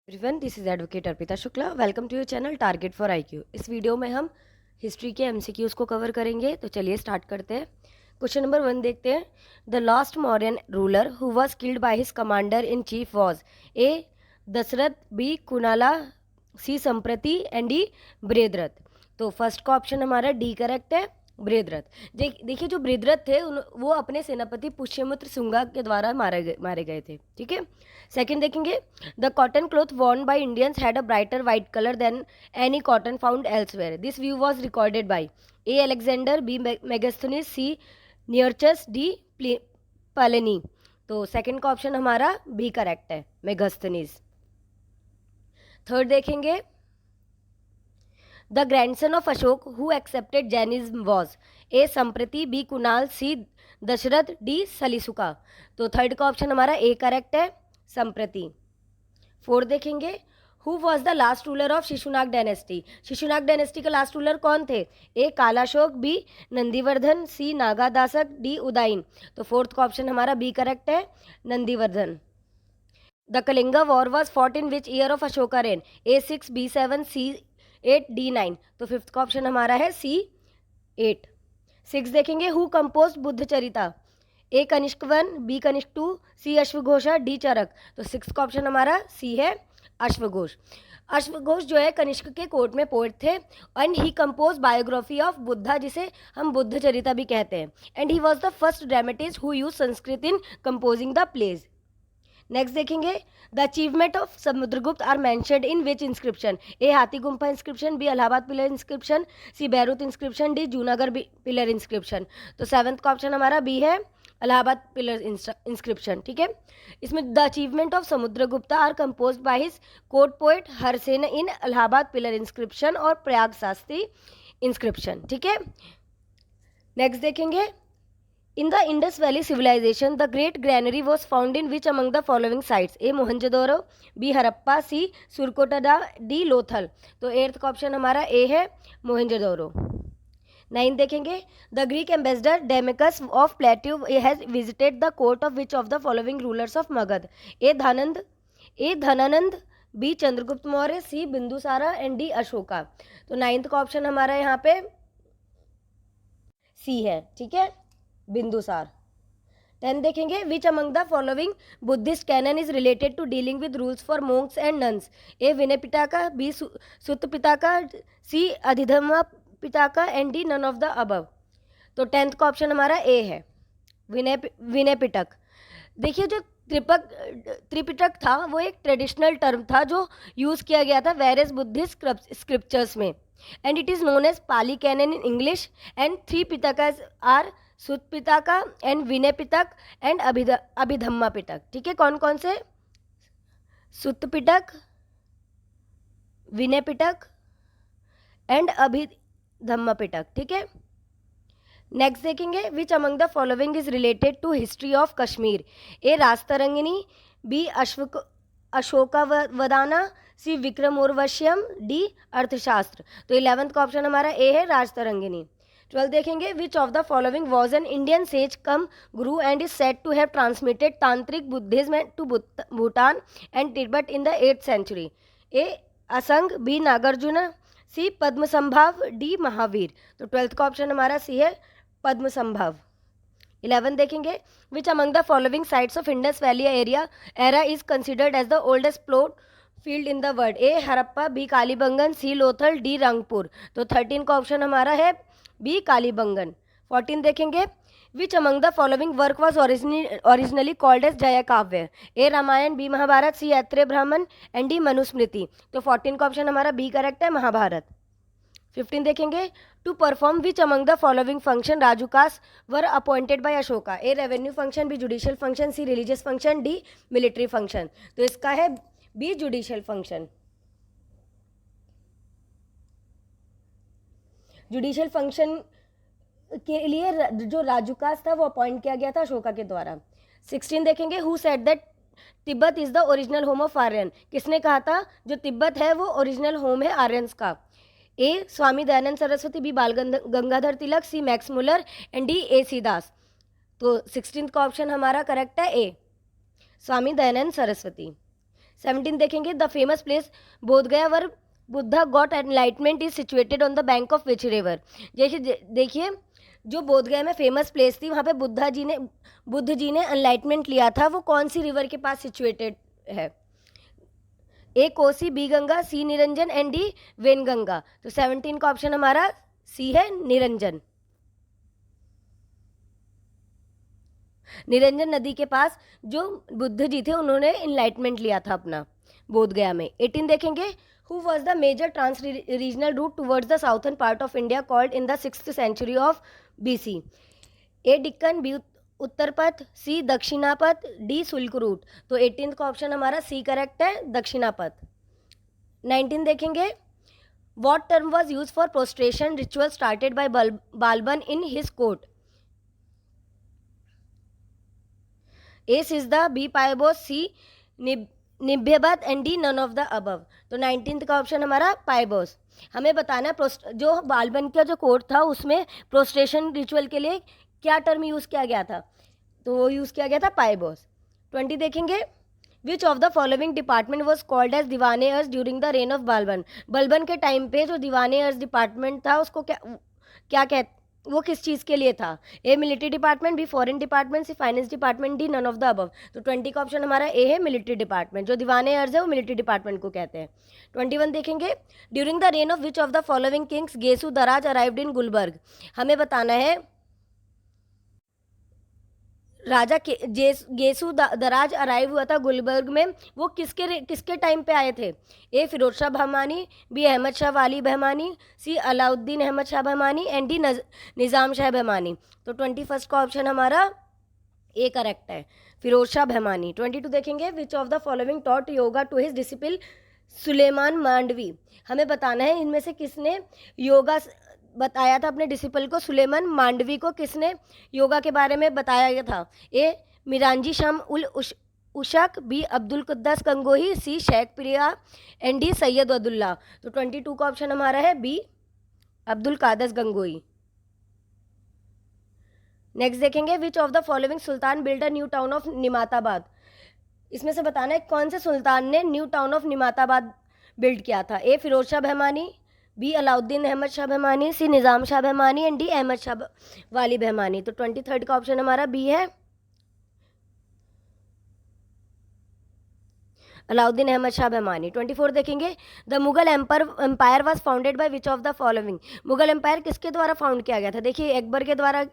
Everyone, this is advocate Arpita Shukla. Welcome to your channel target for IQ. इस video में हम history के MCQs को कवर करेंगे। तो चलिए स्टार्ट करते हैं। क्वेश्चन नंबर 1 देखते हैं। The last Mauryan ruler who was killed by his commander in chief was A Dashrath, B Kunala, C संप्रति एंड डी बृहद्रथ। तो फर्स्ट का ऑप्शन हमारा डी करेक्ट है, बृहद्रथ। देखिए जो बृहद्रथ थे वो अपने सेनापति पुष्यमित्र शुंगा के द्वारा मारे गए थे। ठीक है। सेकंड देखेंगे। The cotton cloth worn by Indians had a brighter white color than any cotton found elsewhere. This view was recorded by A. Alexander, B. Megasthenes, C. Nearchus, D. Pliny. तो सेकंड का option हमारा B correct है, Megasthenes. Third देखेंगे। The grandson of Ashok who accepted Jainism was a संप्रति, B Kunal, सी Dasharath, D सलीसुका। तो third का option हमारा A correct है, संप्रति। फोर्थ देखेंगे। Who was the last ruler of Shishunaga dynasty. Shishunaga dynasty का लास्ट रूलर कौन थे? A Kalashoka, B Nandivardhana, C Nagadasaka, D Udayin. तो फोर्थ का ऑप्शन हमारा बी करेक्ट है, Nandivardhana. The Kalinga war was fought in which year of Ashoka reign? A 6, B 7, C 8, D 9। तो fifth का option हमारा है सी 8। सिक्स देखेंगे। Who compose Buddha Charita? A Kanishka 1, B Kanishka 2, C अश्वघोषा, D चरक। तो सिक्स का ऑप्शन हमारा सी है, अश्वघोष। अश्वघोष जो है कनिष्क के कोर्ट में पोएट थे and he compose biography of Buddha, जिसे हम बुद्ध चरिता भी कहते हैं। And he was the first dramatist who use Sanskrit in composing the plays. Next देखेंगे। The achievement of Samudragupta are mentioned in which inscription? A Hathi Gumpha inscription, B Allahabad pillar inscription, C Bairat inscription, D Junagadh pillar inscription. तो seventh का option हमारा B है, Allahabad pillar inscription. ठीक है। इसमें the achievement of Samudragupta are compose by his court poet Harisena in Allahabad pillar inscription और Prayag Shastri inscription. ठीक है। नेक्स्ट देखेंगे। In the Indus Valley civilization, the great granary was found in which among the following sites? A. Mohenjo-daro, B. Harappa, C. Surkotada, D. Lothal। तो eighth का option हमारा A है, Mohenjodaro. Nine देखेंगे। The Greek ambassador Deimachus of Plataea has visited the court of which of the following rulers of Magadha? A Dhanananda, B Chandragupta Maurya, C Bindusara and D Ashoka. तो ninth का option हमारा यहाँ पे सी है। ठीक है, बिंदुसार। 10 देखेंगे। Which among the following Buddhist canon is related to dealing with rules for monks and nuns? A Vinaya Pitaka, B Sutta Pitaka, C Abhidhamma Pitaka and D none of the above. तो 10th का ऑप्शन हमारा ए है, विनय पिटक। देखिए जो त्रिपिटक था वो एक ट्रेडिशनल टर्म था जो यूज किया गया था वेरियस बुद्धिस्ट स्क्रिप्चर्स में, and it is known as Pali canon in English. And three Pitakas are Sutta Pitaka and Vinaya Pitaka and Abhidhamma Pitaka. ठीक है। कौन कौन से? सुत पिटक, विनय पिटक एंड अभिधम्मा पिटक। ठीक है। नेक्स्ट देखेंगे। Which among the following is related to history of Kashmir? A Rajatarangini, B Ashokavadana, C Vikramorvashiyam, D Arthashastra. तो 11th का ऑप्शन हमारा ए है, राजतरंगिनी। 12 देखेंगे। Which of the following was an Indian sage cum guru and is said to have transmitted tantric Buddhism to Bhutan and Tibet in the 8th century? A Asanga, B Nagarjuna, सी पद्म संभाव, D Mahavir. तो 12th का option हमारा सी है, पद्म संभाव। 11 देखेंगे। Which among the following sites of Indus valley era is considered as the oldest plot field in the world? A Harappa, B Kalibangan, C Lothal, D Rangpur. तो 13 का option हमारा है बी कालीबंगन। 14 देखेंगे। Which among the following work was originally called as Jay Kavya? A Ramayan, B Mahabharat, C Aitareya Brahmana and D Manusmriti. तो 14 का option हमारा B correct है, महाभारत। 15 देखेंगे। To perform which among the following function Rajukas were appointed by Ashoka? A revenue function, B judicial function, C religious function, D military function. तो इसका है B judicial function. Judicial function के लिए जो राजुकास था वो अपॉइंट किया गया था अशोका के द्वारा। 16 देखेंगे। Who said that Tibet is the original home of Aryan? किसने कहा था जो तिब्बत है वो ओरिजिनल होम है आर्यंस का? A Swami Dayanand Saraswati, B Bal Gangadhar Tilak, C Max Muller and D A C Das. तो 16th का ऑप्शन हमारा करेक्ट है ए, स्वामी दयानंद सरस्वती। 17 देखेंगे, the famous place Bodh Gaya where Buddha got enlightenment is situated on the bank of which river. देखिए जो बोध गया में फेमस प्लेस थी, वहाँ पे बुद्ध जी ने एनलाइटमेंट लिया था, वो कौन सी रिवर के पास सिचुएटेड है? A Kosi, B Ganga, C Niranjana and D Wainganga. तो 17 का ऑप्शन हमारा सी है, निरंजन। निरंजन नदी के पास जो बुद्ध जी थे उन्होंने इनलाइटमेंट लिया था अपना, बोध गया में। 18 देखेंगे, who was the major trans regional route towards the southern part of India called in the 6th century of BC? A Deccan, B Uttara patha, C Dakshinapatha, D Shulka route. तो 18 का ऑप्शन हमारा सी करेक्ट है, दक्षिणापथ। 19 देखेंगे, what term was use for prostration ritual started by Balban in his court? A Sijda, B Paibos, C निभ्यबत and D none of the above. तो 19th का option हमारा पायबोस। हमें बताना है जो बालबन का जो कोर्ट था उसमें प्रोस्ट्रेशन रिचुअल के लिए क्या टर्म यूज़ किया गया था? तो वो यूज़ किया गया था पायबोस। 20 देखेंगे, which of the following department was called as Diwane Arz during the reign of Balban? Balban के टाइम पे जो दीवाने अर्ज डिपार्टमेंट था उसको क्या वो किस चीज़ के लिए था? A military department, B foreign department, C finance department, D none of the above. तो 20 का ऑप्शन हमारा ए है, मिलिट्री डिपार्टमेंट। जो दीवाने अर्ज है वो मिलिट्री डिपार्टमेंट को कहते हैं। 21 देखेंगे, during the reign of which of the following kings Gesu Daraz arrived इन गुलबर्ग? हमें बताना है राजा गेसु दराज अराइव हुआ था गुलबर्ग में, वो किसके टाइम पे आए थे? ए फिरोज शाह बहमानी, बी अहमद शाह वाली बहमानी, सी अलाउद्दीन अहमद शाह बहमानी एंड डी निज़ाम शाह बहमानी। तो 21 का ऑप्शन हमारा ए करेक्ट है, फिरोज शाह बहमानी। 22 देखेंगे, which of the following taught yoga to his disciple Suleman Mandvi? हमें बताना है इनमें से किसने योगा बताया था अपने डिसिपल को? सुलेमान मांडवी को किसने योगा के बारे में बताया गया था? A Miranji Shams ul Ushaq, B Abdul Quddus Gangohi, C Sheikh Priya and D Syed Abdullah. तो 22 का ऑप्शन हमारा है बी, अब्दुल कादस गंगोही। नेक्स्ट देखेंगे, which of the following sultan build a new town of Nimatabad? इसमें से बताना है कौन से सुल्तान ने new town of Nimatabad build किया था? A Firoz Shah Bahmani, B Alauddin Ahmad Shah Bahmani, C Nizam Shah Bahmani and D Ahmad Shah वाली बहमानी। तो 23 का ऑप्शन हमारा बी है, अलाउद्दीन अहमद शाह बहमानी। 24 देखेंगे, the Mughal empire was founded by which of the following? Mughal empire किसके द्वारा फाउंड किया गया था? देखिए अकबर के द्वारा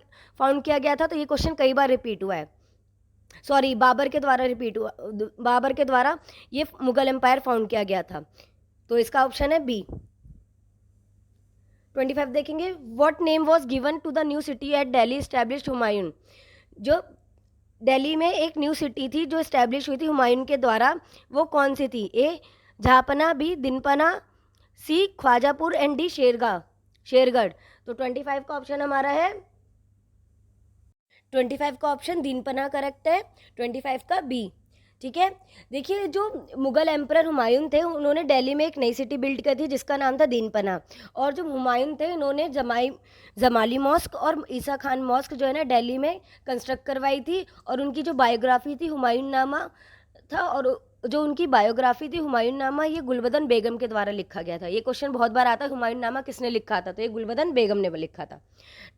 फाउंड किया गया था, तो ये क्वेश्चन कई बार रिपीट हुआ है। सॉरी, बाबर के द्वारा रिपीट हुआ, बाबर के द्वारा ये मुगल एम्पायर फाउंड किया गया था। तो इसका ऑप्शन है बी। 25 देखेंगे, what name was given to the new city at Delhi established Humayun? जो दिल्ली में एक न्यू सिटी थी जो इस्टेब्लिश हुई थी हुमायूं के द्वारा, वो कौन सी थी? A Jahanpanah, B Dinpanah, C Khwajapur and D Shergarh. तो 25 का ऑप्शन हमारा है, 25 का ऑप्शन दिनपना करेक्ट है, 25 का बी। ठीक है, देखिए जो मुगल एम्परर हुमायूं थे उन्होंने दिल्ली में एक नई सिटी बिल्ड की थी जिसका नाम था दीनपना। और जो हुमायूं थे इन्होंने जमाली मॉस्क और ईसा खान मॉस्क जो है ना दिल्ली में कंस्ट्रक्ट करवाई थी। और उनकी जो बायोग्राफी थी हुमायूं नामा था, और जो उनकी बायोग्राफी थी हुमायूं नामा, ये गुलबदन बेगम के द्वारा लिखा गया था। ये क्वेश्चन बहुत बार आता है, हुमायूं नामा किसने लिखा था? तो ये गुलबदन बेगम ने लिखा था।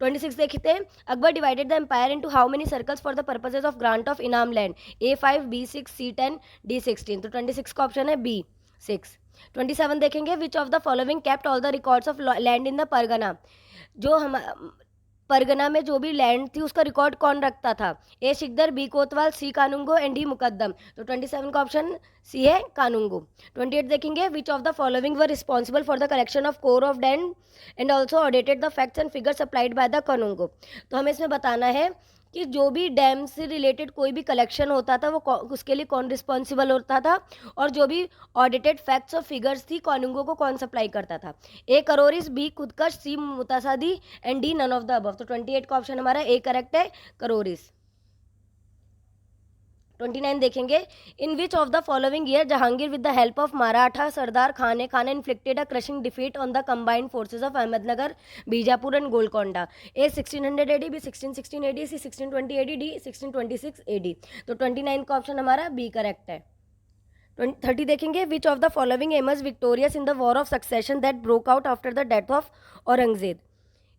26 देखते हैं, Akbar divided the empire into how many circles for the purposes of grant of inam land? A5, B6, C10, D16। तो 26 का ऑप्शन है बी 6। 27 देखेंगे, which of the following kept all the records of land in the Pargana? जो हम परगना में जो भी land थी उसका रिकॉर्ड कौन रखता था? ए Sikdar, B Kotwal, C Qanungo and D Muqaddam. तो 27 का ऑप्शन सी है कानूंगो। 28 देखेंगे, which of the following were responsible for the collection of core of dam and also audited the facts and figures supplied by the Qanungo? तो हमें इसमें बताना है कि जो भी डैम से रिलेटेड कोई भी कलेक्शन होता था वो उसके लिए कौन रिस्पॉन्सिबल होता था, और जो भी ऑडिटेड फैक्ट्स और फिगर्स थी कानूंगो को कौन सप्लाई करता था? A Karoris, B Khudkasht, C Mutasaddi and D none of the above. तो 28 का ऑप्शन हमारा ए करेक्ट है, करोरिस। 29 देखेंगे, in which of the following year Jahangir with the help of Maratha Sardar Khan Khan inflicted a crushing defeat on the combined forces of Ahmednagar, Bijapur and Golconda? A 1600 AD, B 1616 AD, C 1620 AD, D 1626 AD। तो 29 का option हमारा B correct है। 30 देखेंगे, which of the following emerge victorious in the war of succession that broke out after the death of Aurangzeb?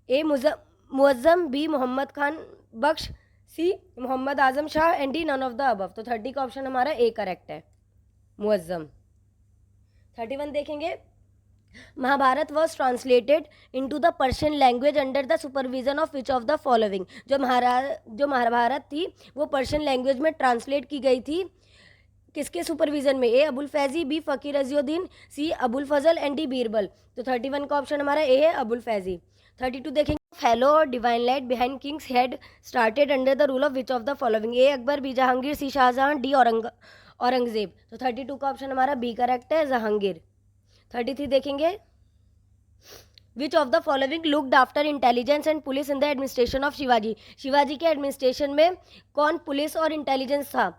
A Muazzam, B Mohammad Khan Bakhsh, C Mohammad Azam Shah and D none of the above. तो 30 का option हमारा A correct है, मुअज्जम। 31 देखेंगे, Mahabharat was translated into the Persian language under the supervision of which of the following? जो महाभारत थी वो Persian language में translate की गई थी, किसके सुपरविजन में? ए अबुल फैजी, बी फ़कीर अज़ीउद्दीन, सी अबुल फजल एंड डी बीरबल। तो 31 का ऑप्शन हमारा ए है, अबुल फैजी। 32 देखेंगे, halo or divine light behind king's head started under the rule of which of the following? A Akbar, B Jahangir, C Shahjahan, D Aurangzeb. तो 32 का ऑप्शन हमारा बी करेक्ट है, जहांगीर। 33 देखेंगे, which of the following looked after intelligence and police in the administration of Shivaji? Shivaji के administration में कौन police और intelligence था?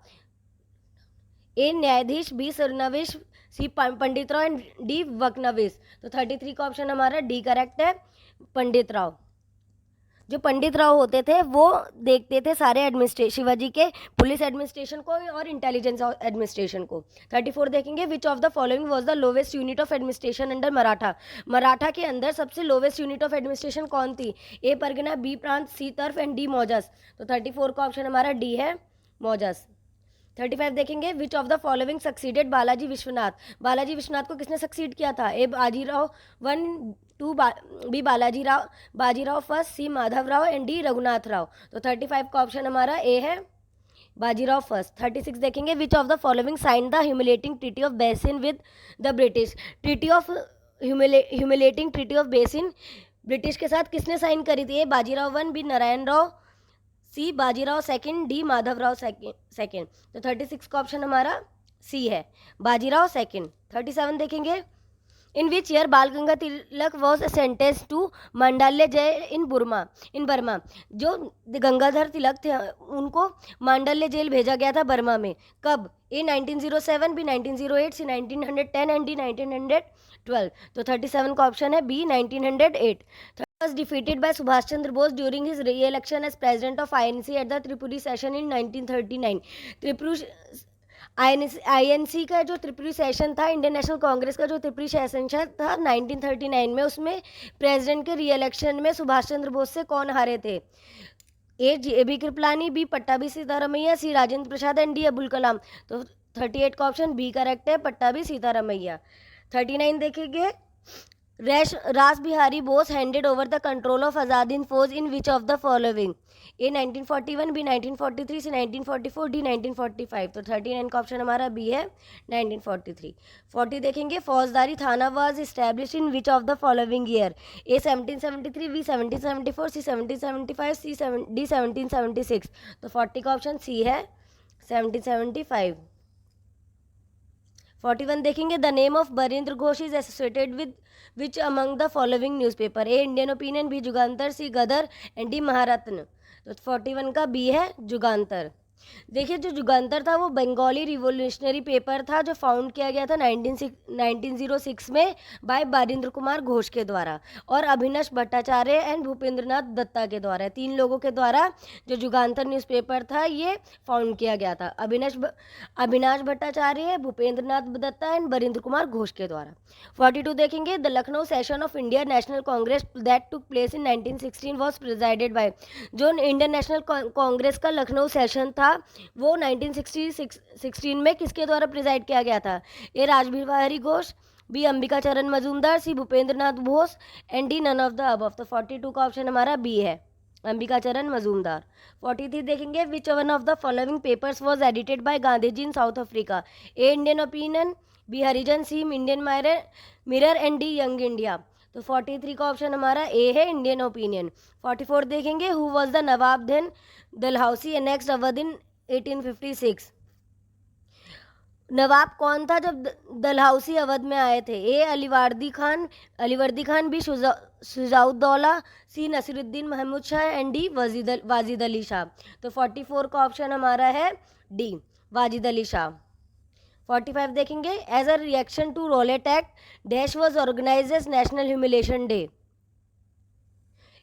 A Nyayadhish, B Surnavis, C Pandit Rao and D Waknavis. तो 33 का ऑप्शन हमारा डी करेक्ट है, पंडित राव। जो पंडित राव होते थे वो देखते थे सारे शिवाजी के पुलिस एडमिनिस्ट्रेशन को और इंटेलिजेंस एडमिनिस्ट्रेशन को। 34 देखेंगे, which of the following was the lowest unit of administration under Maratha? Maratha के अंदर सबसे लोवेस्ट यूनिट ऑफ एडमिनिस्ट्रेशन कौन थी? ए परगना, बी प्रांत, सी तर्फ एंड डी मौजस। तो 34 का ऑप्शन हमारा डी है, मौजस। 35 देखेंगे, which of the following succeeded Balaji Vishwanath? Balaji Vishwanath को किसने सक्सीड किया था? A Bajirao 1, 2, B Bajirao first, C Madhav Rao and D Raghunath Rao. तो 35 का ऑप्शन हमारा ए है, बाजीराव फर्स्ट। 36 देखेंगे, which of the following sign the humiliating treaty of Bassein with the British? Treaty of humiliating treaty of Bassein British के साथ किसने साइन करी थी? A Bajirao 1, B Narayan Rao, C Bajirao second, D Madhavrao second. तो 36 का ऑप्शन हमारा सी है, बाजीराव सेकंड। 37 देखेंगे, in which year Bal Ganga Tilak was sentence to Mandalay jail in Burma? जो गंगाधर तिलक थे उनको मांडल्य जेल भेजा गया था बर्मा में, कब? ए 1907, बी 1908, सी 1910 एंड डी 1912। तो 37 का ऑप्शन है B, 1908। was defeated by Subhash Chandra Bose during his re-election as president of INC at the Tripuri session in 1939। Tripuri INC का जो त्रिपुरी सेशन था, इंडियन नेशनल कांग्रेस का जो त्रिपुरी सेशन था 1939 में, उसमें प्रेसिडेंट के री इलेक्शन में सुभाष चंद्र बोस से कौन हारे थे? A JB Kripalani, B Pattabhi Sitaramayya, C Rajendra Prasad and D Abul Kalam. तो 38 का ऑप्शन बी करेक्ट है, पट्टाभी सीतारामैया। 39 देखेंगे, Ras Bihari Bose handed over the control of Azad Hind Fauj in which of the following? A 1941, B 1943, C 1944, D 1945। तो 39 का ऑप्शन हमारा बी है, 1943। 40 देखेंगे, faujdari thana was establish in which of the following year? A 1773, B 1774, C 1775, C D 1776। तो 40 का option C है, 1775। 41 देखेंगे, the name of Barindra Ghosh is associated with which among the following newspaper? A Indian opinion, B Jugantar, C Ghadar and D Maharatna. तो 41 का B है, जुगांतर। देखिए, जो जुगांतर था वो बंगाली रिवोल्यूशनरी पेपर था जो फाउंड किया गया था 1906 में बाय बारिंद्र कुमार घोष के द्वारा और अभिनव भट्टाचार्य एंड भूपेंद्रनाथ दत्ता के द्वारा, 3 लोगों के द्वारा जो जुगांतर न्यूज़पेपर था ये फाउंड किया गया था, अभिनव भट्टाचार्य, भूपेंद्रनाथ दत्ता एंड बारिंद्र कुमार घोष के द्वारा। 42 देखेंगे, the Lucknow session of Indian National Congress that took place in 1916 was presided by? जो इंडियन नेशनल कांग्रेस का लखनऊ सेशन था वो 1916 में किसके द्वारा प्रिजाइड किया गया था? A Rajbir Bihari Ghosh, B Ambika Charan Majumdar, C Bhupendranath Bose and D none of the above. तो 42 का ऑप्शन हमारा बी है, अंबिका चरण मजूमदार। 43 देखेंगे, which one of the following papers was edited by Gandhi ji in South Africa? A Indian opinion, B Harijan, C Indian Mirror and D Young India. तो 43 का option हमारा A है, Indian opinion. 44 देखेंगे, who was the Nawab then Dalhousie annexed Awadh in 1856? Nawab कौन था जब Dalhousie Awadh में आए थे? A Alivardi Khan, B Shujauddaula, C Nasiruddin Mahmud Shah and D Wajid Ali Shah. तो 44 का ऑप्शन हमारा है डी, वाजिद अली शाह। 45 देखेंगे, as a reaction to Rowlatt act dash was organise as national humiliation day?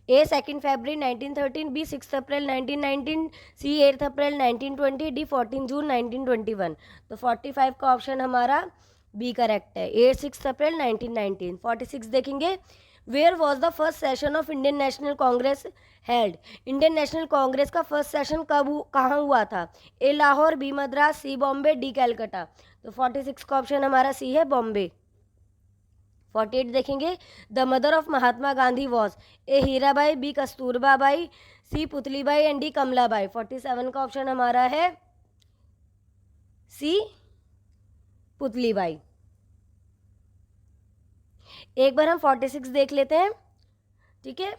A 2 February 1913, B 6 April 1919, C 8 April 1920, D 14 June 1921। तो 45 का ऑप्शन हमारा बी करेक्ट है, ए 6 April 1919। 46 देखेंगे, where was the first session of Indian National Congress held. Indian National Congress का first session कहाँ हुआ था? A Lahore, B Madras, C Bombay, D Calcutta. तो 46 का ऑप्शन हमारा सी है, बॉम्बे। 48 देखेंगे, the mother of Mahatma Gandhi was. A Hirabai, B Kasturba Bai, C Putlibai and D Kamlabai. 47 का ऑप्शन हमारा है सी पुतलीबाई। एक बार हम 46 देख लेते हैं, ठीक है।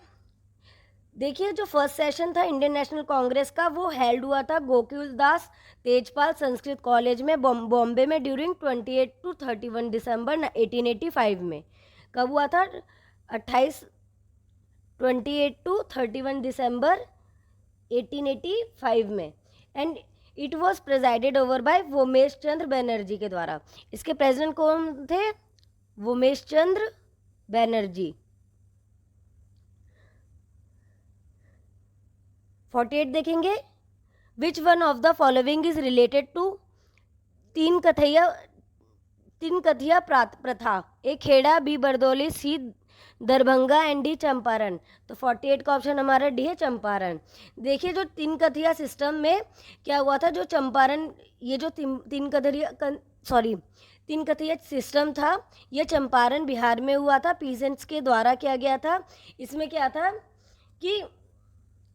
देखिए, जो फर्स्ट सेशन था इंडियन नेशनल कांग्रेस का, वो हेल्ड हुआ था गोकुल दास तेजपाल संस्कृत कॉलेज में बॉम्बे में ड्यूरिंग 28 to 31 दिसंबर 1885 में। कब हुआ था? 28 to 31 दिसंबर 1885 में। And it was presided over by Womesh Chandra Banerjee के द्वारा। इसके प्रेसिडेंट कौन थे? वोमेश चंद्र बनर्जी। 48 देखेंगे, which one of the following is related to Tinkathia pratha. A Kheda, B Bardoli, C Darbhanga and D Champaran. तो 48 का ऑप्शन हमारा डी है, चंपारण। देखिए, जो तीन कथिया सिस्टम में क्या हुआ था, जो चंपारण, ये जो तीन कथिया सिस्टम था, ये चंपारण बिहार में हुआ था, पीसेंट्स के द्वारा किया गया था। इसमें क्या था कि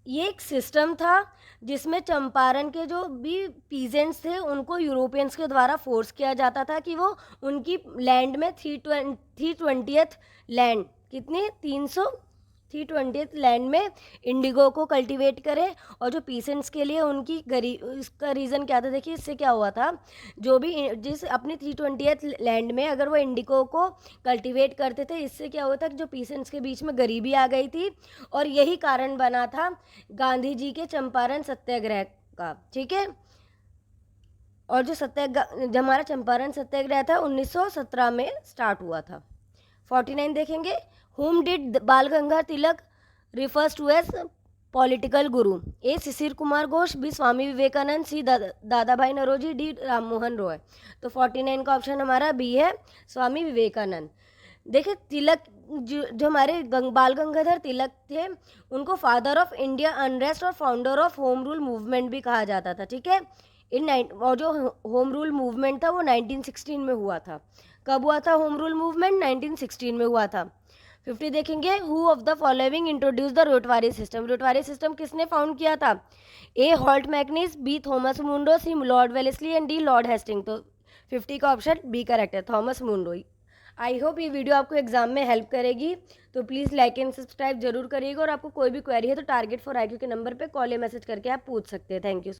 ये एक सिस्टम था जिसमें चंपारण के जो भी पीजेंट्स थे उनको यूरोपियंस के द्वारा फोर्स किया जाता था कि वो उनकी लैंड में 320th लैंड, कितनी 320th लैंड में इंडिगो को कल्टीवेट करें। और जो पीसेंट्स के लिए उनकी इसका रीज़न क्या था? देखिए, इससे क्या हुआ था, जो भी जिस अपनी 320th लैंड में अगर वो इंडिगो को कल्टीवेट करते थे, इससे क्या हुआ था कि जो पीसेंट्स के बीच में गरीबी आ गई थी, और यही कारण बना था गांधी जी के चंपारण सत्याग्रह का, ठीक है। और जो हमारा चंपारण सत्याग्रह था 1917 में स्टार्ट हुआ था। 49 देखेंगे, whom did बाल गंगाधर तिलक refers to as political Guru. A Shishir Kumar Ghosh, B Swami Vivekananda, सी दादा भाई नौरोजी, डी राम मोहन रॉय। तो 49 का ऑप्शन हमारा बी है, स्वामी विवेकानंद। देखिए, तिलक जो हमारे बाल गंगाधर तिलक थे, उनको फादर ऑफ इंडिया अनरेस्ट और founder of home rule movement भी कहा जाता था, ठीक है। और जो होम रूल मूवमेंट था वो 1916 में हुआ था। कब हुआ था होम रूल मूवमेंट? 1916 में हुआ था। 50 देखेंगे, who of the following introduce the Ryotwari system. Ryotwari system किसने फाउंड किया था? A Holt Mackenzie, B Thomas Munro, C Lord Wellesley and D Lord Hasting. तो 50 का ऑप्शन बी करेक्ट है, थॉमस मुंडो। आई होप ये वीडियो आपको एग्जाम में help करेगी, तो प्लीज़ लाइक एंड सब्सक्राइब जरूर करिएगा। और आपको कोई भी क्वेरी है तो टारगेट फॉर IQ के नंबर पे कॉल या मैसेज करके आप पूछ सकते हैं। Thank you.